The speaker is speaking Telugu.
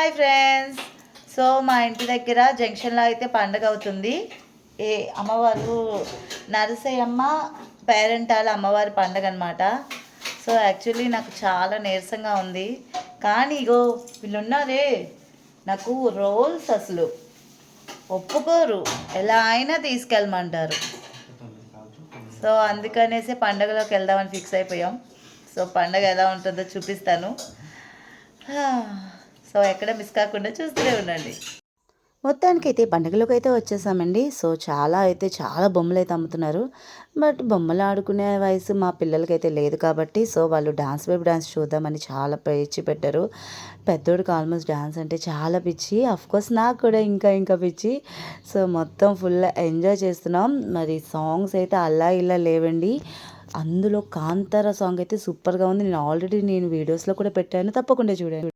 Hi friends. సో మా ఇంటి దగ్గర జంక్షన్లో అయితే పండగ అవుతుంది. ఏ అమ్మవారు నరసయ్యమ్మ పేరెంటాల అమ్మవారి పండగ అనమాట. సో యాక్చువల్లీ నాకు చాలా నీరసంగా ఉంది, కానీ ఇగో వీళ్ళున్నారే నాకు రోల్స్ అసలు ఒప్పుకోరు, ఎలా అయినా తీసుకెళ్ళమంటారు. సో అందుకనేసి పండగలోకి వెళ్దామని ఫిక్స్ అయిపోయాం. సో పండగ ఎలా ఉంటుందో చూపిస్తాను. సో ఎక్కడ మిస్ కాకుండా చూస్తూనే ఉండండి. మొత్తానికైతే పండుగలోకి అయితే వచ్చేసామండి. సో చాలా బొమ్మలు అయితే అమ్ముతున్నారు. బట్ బొమ్మలు ఆడుకునే వయసు మా పిల్లలకైతే లేదు కాబట్టి సో వాళ్ళు డాన్స్ వైపు డాన్స్ చూద్దామని చాలా పిచ్చి పెట్టారు. పెద్దోడికి ఆల్మోస్ట్ డాన్స్ అంటే చాలా పిచ్చి. అఫ్కోర్స్ నాకు కూడా ఇంకా పిచ్చి. సో మొత్తం ఫుల్ ఎంజాయ్ చేస్తున్నాం. మరి సాంగ్స్ అయితే అలా ఇలా లేవండి. అందులో కాంతార సాంగ్ అయితే సూపర్గా ఉంది. నేను ఆల్రెడీ వీడియోస్లో కూడా పెట్టాను, తప్పకుండా చూడండి.